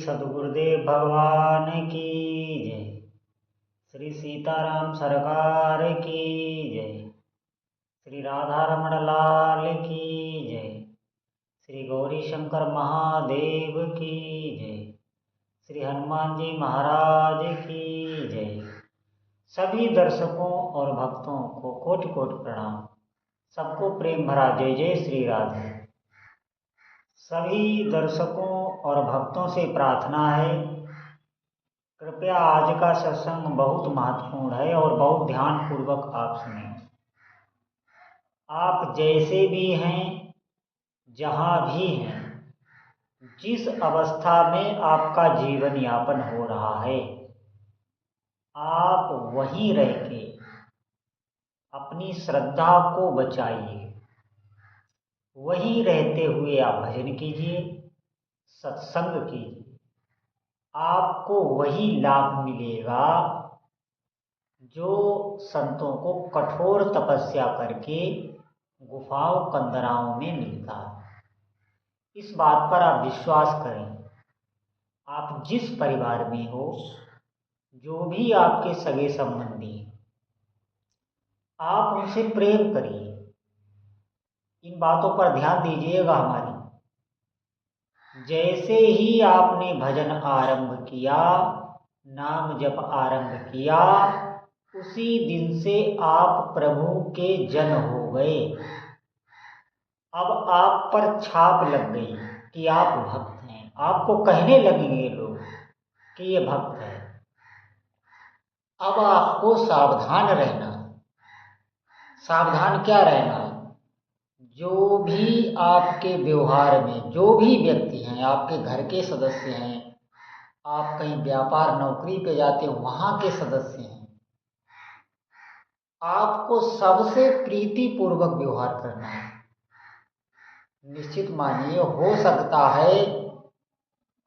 सद्गुरुदेव भगवान की जय। श्री सीताराम सरकार की जय। श्री राधा रमण लाल की जय। श्री गौरी शंकर महादेव की जय। श्री हनुमान जी महाराज की जय। सभी दर्शकों और भक्तों को कोटि कोटि प्रणाम। सबको प्रेम भरा जय जय श्री राधे। सभी दर्शकों और भक्तों से प्रार्थना है, कृपया आज का सत्संग बहुत महत्वपूर्ण है और बहुत ध्यान पूर्वक आप सुनें। आप जैसे भी हैं, जहाँ भी हैं, जिस अवस्था में आपका जीवन यापन हो रहा है, आप वहीं रह के अपनी श्रद्धा को बचाइए। वहीं रहते हुए आप भजन कीजिए, सत्संग कीजिए। आपको वही लाभ मिलेगा जो संतों को कठोर तपस्या करके गुफाओं कंदराओं में मिलता है। इस बात पर आप विश्वास करें। आप जिस परिवार में हो, जो भी आपके सगे संबंधी हैं, आप उनसे प्रेम करिए। इन बातों पर ध्यान दीजिएगा हमारी। जैसे ही आपने भजन आरंभ किया, नाम जप आरंभ किया, उसी दिन से आप प्रभु के जन हो गए। अब आप पर छाप लग गई कि आप भक्त हैं। आपको कहने लगेंगे लोग कि ये भक्त है। अब आपको सावधान रहना। सावधान क्या रहना? जो भी आपके व्यवहार में जो भी व्यक्ति हैं, आपके घर के सदस्य हैं, आप कहीं व्यापार नौकरी पे जाते हो, वहाँ के सदस्य हैं, आपको सबसे प्रीति पूर्वक व्यवहार करना है। निश्चित मानिए, हो सकता है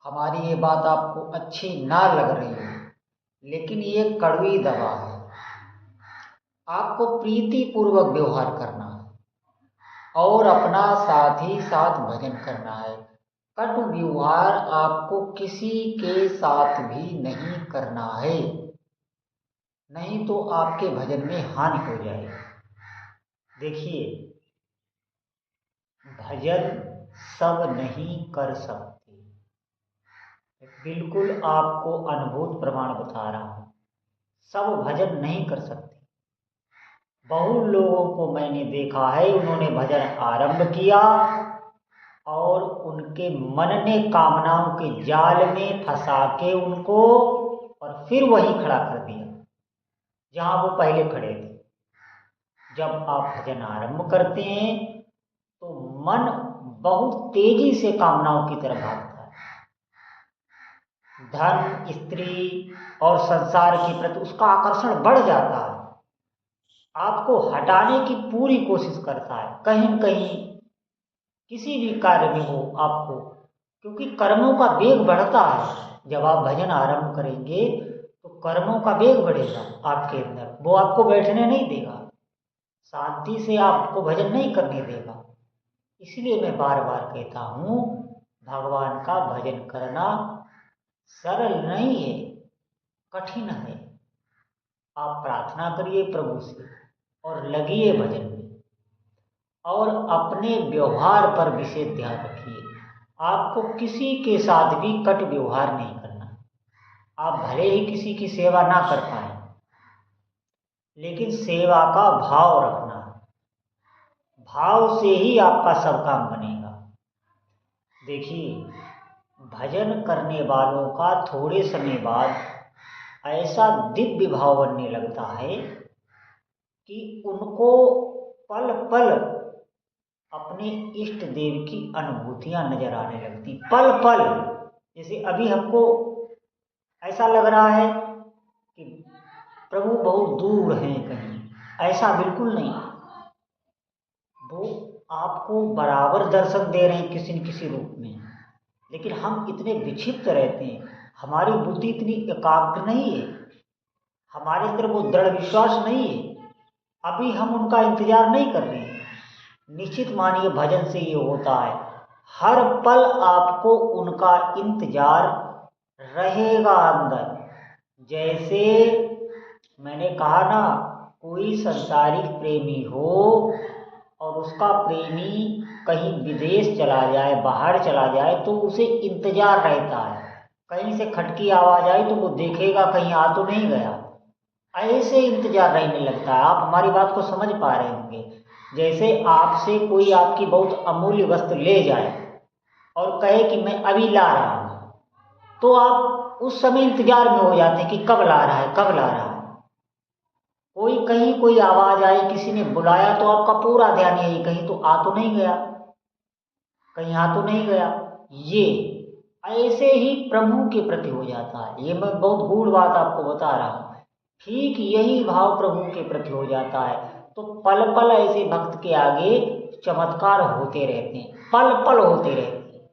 हमारी ये बात आपको अच्छी ना लग रही हो, लेकिन ये कड़वी दवा है। आपको प्रीति पूर्वक व्यवहार करना है और अपना साथ ही साथ भजन करना है। कटु व्यवहार आपको किसी के साथ भी नहीं करना है, नहीं तो आपके भजन में हानि हो जाएगी। देखिए, भजन सब नहीं कर सकते। बिल्कुल आपको अनुभूत प्रमाण बता रहा हूँ, सब भजन नहीं कर सकते। बहुत लोगों को मैंने देखा है, उन्होंने भजन आरंभ किया और उनके मन ने कामनाओं के जाल में फंसा के उनको और फिर वहीं खड़ा कर दिया जहां वो पहले खड़े थे। जब आप भजन आरंभ करते हैं तो मन बहुत तेजी से कामनाओं की तरफ भागता है। धन, स्त्री और संसार के प्रति उसका आकर्षण बढ़ जाता है। आपको हटाने की पूरी कोशिश करता है। कहीं न कहीं किसी भी कार्य में हो आपको, क्योंकि कर्मों का वेग बढ़ता है। जब आप भजन आरंभ करेंगे तो कर्मों का वेग बढ़ेगा आपके अंदर। वो आपको बैठने नहीं देगा, शांति से आपको भजन नहीं करने देगा। इसलिए मैं बार बार कहता हूँ, भगवान का भजन करना सरल नहीं है, कठिन है। आप प्रार्थना करिए प्रभु से और लगिए भजन में, और अपने व्यवहार पर विशेष ध्यान रखिए। आपको किसी के साथ भी कट व्यवहार नहीं करना। आप भले ही किसी की सेवा ना कर पाए, लेकिन सेवा का भाव रखना। भाव से ही आपका सब काम बनेगा। देखिए, भजन करने वालों का थोड़े समय बाद ऐसा दिव्य भाव बनने लगता है कि उनको पल पल अपने इष्ट देव की अनुभूतियां नजर आने लगती। पल पल, जैसे अभी हमको ऐसा लग रहा है कि प्रभु बहुत दूर हैं कहीं, ऐसा बिल्कुल नहीं। वो आपको बराबर दर्शन दे रहे हैं किसी न किसी रूप में, लेकिन हम इतने विक्षिप्त रहते हैं, हमारी बुद्धि इतनी एकाग्र नहीं है, हमारे अंदर वो दृढ़ विश्वास नहीं है। अभी हम उनका इंतजार नहीं कर रहे हैं। निश्चित मानिए, भजन से ये होता है, हर पल आपको उनका इंतजार रहेगा अंदर। जैसे मैंने कहा ना, कोई संसारिक प्रेमी हो और उसका प्रेमी कहीं विदेश चला जाए, बाहर चला जाए, तो उसे इंतजार रहता है। कहीं से खटकी आवाज आई तो वो देखेगा कहीं आ तो नहीं गया, ऐसे इंतजार रहने लगता है। आप हमारी बात को समझ पा रहे होंगे। जैसे आपसे कोई आपकी बहुत अमूल्य वस्तु ले जाए और कहे कि मैं अभी ला रहा हूँ, तो आप उस समय इंतजार में हो जाते हैं कि कब ला रहा है, कब ला रहा है। कोई कहीं कोई आवाज आई, किसी ने बुलाया, तो आपका पूरा ध्यान यही कहीं तो आ तो नहीं गया, कहीं आ तो नहीं गया। ये ऐसे ही प्रभु के प्रति हो जाता है। ये मैं बहुत गूढ़ बात आपको बता रहा हूँ। ठीक यही भाव प्रभु के प्रति हो जाता है। तो पल पल ऐसे भक्त के आगे चमत्कार होते रहते हैं, पल पल होते रहते हैं।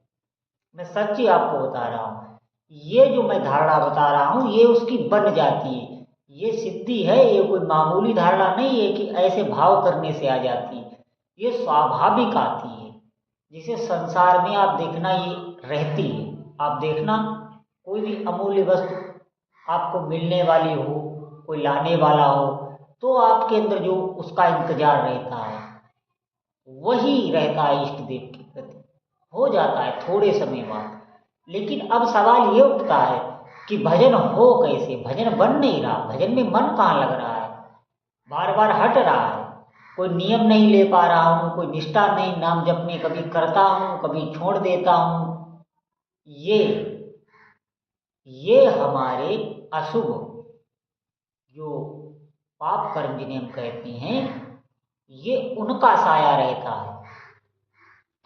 मैं सच्ची आपको बता रहा हूँ। ये जो मैं धारणा बता रहा हूँ, ये उसकी बन जाती है। ये सिद्धि है, ये कोई मामूली धारणा नहीं है कि ऐसे भाव करने से आ जाती है। ये स्वाभाविक आती है। जिसे संसार में आप देखना ये रहती है। आप देखना कोई भी अमूल्य वस्तु आपको मिलने वाली हो, कोई लाने वाला हो, तो आपके अंदर जो उसका इंतजार रहता है वही रहता है इष्ट देव के प्रति। हो जाता है थोड़े समय बाद। लेकिन अब सवाल ये उठता है कि भजन हो कैसे? भजन बन नहीं रहा, भजन में मन कहाँ लग रहा है, बार बार हट रहा है। कोई नियम नहीं ले पा रहा हूँ, कोई निष्ठा नहीं, नाम जपने कभी करता हूँ कभी छोड़ देता हूँ। ये हमारे अशुभ जो पाप कर्म जिन्हें हम कहते हैं, ये उनका साया रहता है।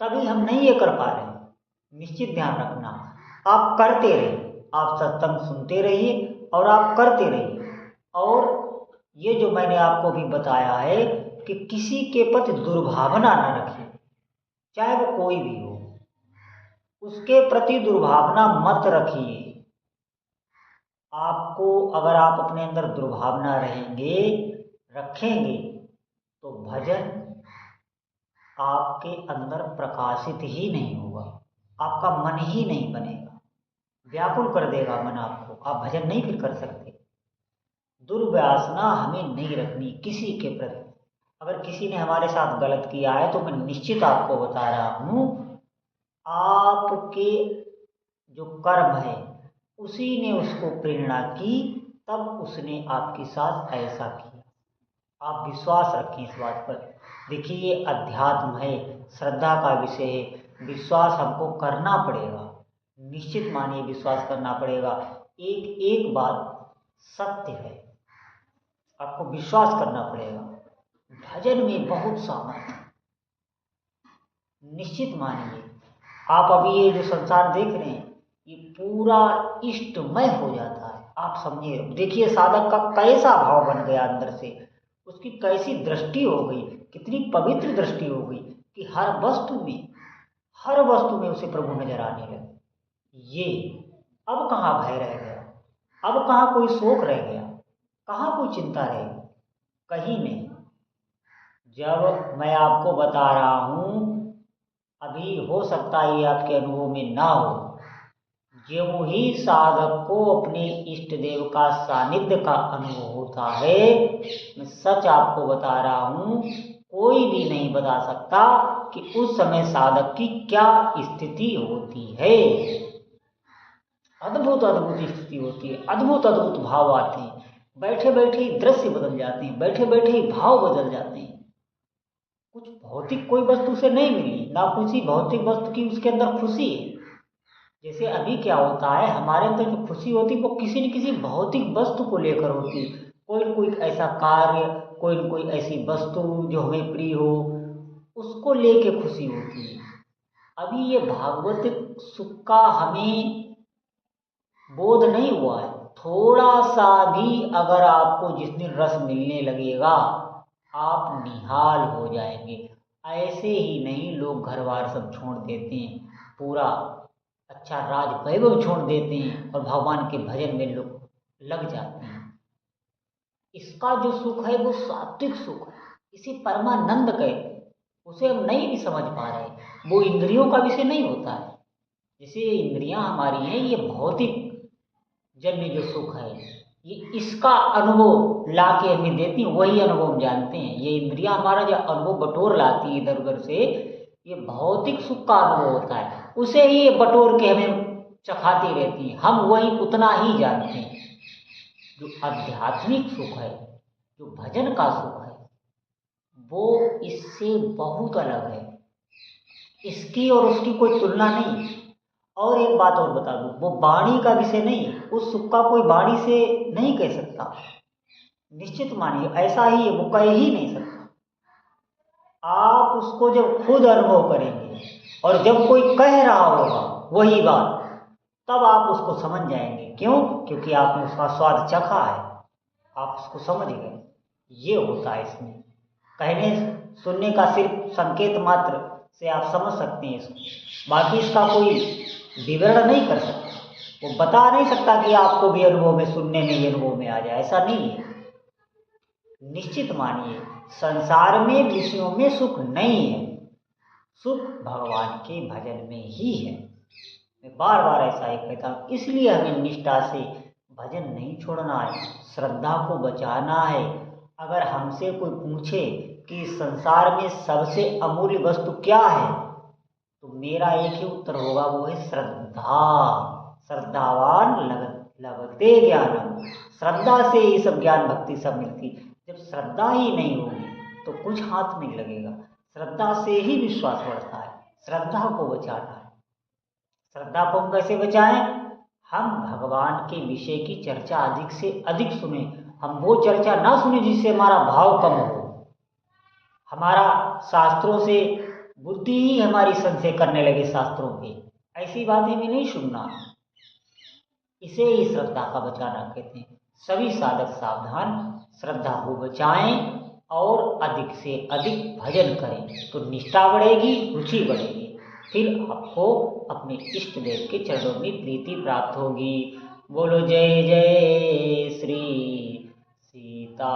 तभी हम नहीं ये कर पा रहे। निश्चित ध्यान रखना, आप करते रहिए, आप सत्संग सुनते रहिए और आप करते रहिए। और ये जो मैंने आपको भी बताया है कि किसी के प्रति दुर्भावना न रखिए, चाहे वो कोई भी हो, उसके प्रति दुर्भावना मत रखिए। आपको अगर आप अपने अंदर दुर्भावना रखेंगे तो भजन आपके अंदर प्रकाशित ही नहीं होगा, आपका मन ही नहीं बनेगा, व्याकुल कर देगा मन आपको, आप भजन नहीं फिर कर सकते। दुर्व्यासना हमें नहीं रखनी किसी के प्रति। अगर किसी ने हमारे साथ गलत किया है तो मैं निश्चित आपको बता रहा हूँ, आपके जो कर्म है उसी ने उसको प्रेरणा की, तब उसने आपके साथ ऐसा किया। आप विश्वास रखें इस बात पर। देखिए, ये अध्यात्म है, श्रद्धा का विषय है, विश्वास हमको करना पड़ेगा। निश्चित मानिए विश्वास करना पड़ेगा। एक एक बात सत्य है, आपको विश्वास करना पड़ेगा। भजन में बहुत सामर्थ्य, निश्चित मानिए। आप अभी ये जो संसार देख रहे हैं, ये पूरा इष्टमय हो जाता है। आप समझिए, देखिए साधक का कैसा भाव बन गया अंदर से, उसकी कैसी दृष्टि हो गई, कितनी पवित्र दृष्टि हो गई कि हर वस्तु में उसे प्रभु नजर आने लगे। ये अब कहाँ भय रह गया, अब कहाँ कोई शोक रह गया, कहाँ कोई चिंता रह गई, कहीं नहीं। जब मैं आपको बता रहा हूँ, अभी हो सकता है ये आपके अनुभव में ना हो, जो ही साधक को अपने इष्ट देव का सानिध्य का अनुभव होता है, मैं सच आपको बता रहा हूँ, कोई भी नहीं बता सकता कि उस समय साधक की क्या स्थिति होती है। अद्भुत अद्भुत स्थिति होती है, अद्भुत अद्भुत भाव आते हैं, बैठे बैठे ही दृश्य बदल जाते हैं, बैठे बैठे ही भाव बदल जाते हैं। कुछ भौतिक कोई वस्तु से नहीं मिली, ना किसी भौतिक वस्तु की उसके अंदर खुशी है। जैसे अभी क्या होता है, हमारे अंदर जो खुशी होती है वो किसी न किसी भौतिक वस्तु को लेकर होती है। कोई न कोई ऐसा कार्य, कोई न कोई ऐसी वस्तु जो हमें प्रिय हो, उसको लेके खुशी होती है। अभी ये भागवत सुख का हमें बोध नहीं हुआ है। थोड़ा सा भी अगर आपको जिस दिन रस मिलने लगेगा, आप निहाल हो जाएंगे। ऐसे ही नहीं, लोग घर बार सब छोड़ देते हैं, पूरा अच्छा राज वैभव छोड़ देते हैं और भगवान के भजन में लोग लग जाते हैं। इसका जो सुख है वो सात्विक सुख है, इसे परमानंद कहते हैं। उसे हम नहीं भी समझ पा रहे, वो इंद्रियों का विषय नहीं होता है। जैसे इंद्रियां हमारी हैं, ये भौतिक जन्य जो सुख है, ये इसका अनुभव ला के हमें देती हैं, वही अनुभव हम जानते हैं। ये इंद्रियां हमारा जो अनुभव बटोर लाती है इधर उधर से, ये भौतिक सुख का अनुभव होता है, उसे ही ये बटोर के हमें चखाती रहती हैं, हम वही उतना ही जानते हैं। जो आध्यात्मिक सुख है, जो भजन का सुख है, वो इससे बहुत अलग है, इसकी और उसकी कोई तुलना नहीं। और एक बात और बता दूं, वो वाणी का विषय नहीं, उस सुख का कोई वाणी से नहीं कह सकता। निश्चित मानिए ऐसा ही है, वो कह ही नहीं सकता। आप उसको जब खुद अनुभव करेंगे और जब कोई कह रहा होगा वही बात, तब आप उसको समझ जाएंगे। क्यों? क्योंकि आपने उसका स्वाद चखा है, आप उसको समझ गए। ये होता है इसमें। कहने सुनने का सिर्फ संकेत मात्र से आप समझ सकते हैं इसको, बाकी इसका कोई विवरण नहीं कर सकता। वो बता नहीं सकता कि आपको भी अनुभव में, सुनने में ही अनुभव में आ जाए, ऐसा नहीं है। निश्चित मानिए संसार में विषयों में सुख नहीं है, सुख भगवान के भजन में ही है। मैं बार बार ऐसा ही कहता हूँ। इसलिए हमें निष्ठा से भजन नहीं छोड़ना है, श्रद्धा को बचाना है। अगर हमसे कोई पूछे कि संसार में सबसे अमूल्य वस्तु क्या है, तो मेरा एक ही उत्तर होगा, वो है श्रद्धा। श्रद्धावान लगते ज्ञानम। श्रद्धा से ही सब ज्ञान भक्ति सब मिलती। जब श्रद्धा ही नहीं होगी तो कुछ हाथ नहीं लगेगा। श्रद्धा से ही विश्वास बढ़ता है। श्रद्धा को बचाना है। श्रद्धा को हम कैसे बचाएं? हम भगवान के विषय की चर्चा अधिक से अधिक सुने। हम वो चर्चा ना सुने जिससे हमारा भाव कम हो, हमारा शास्त्रों से बुद्धि ही हमारी संशय करने लगे शास्त्रों की, ऐसी बातें भी नहीं सुनना। इसे ही श्रद्धा का बचाना कहते हैं। सभी साधक सावधान, श्रद्धा को बचाएं और अधिक से अधिक भजन करें, तो निष्ठा बढ़ेगी, रुचि बढ़ेगी, फिर आपको अपने इष्ट देव के चरणों में प्रीति प्राप्त होगी। बोलो जय जय श्री सीता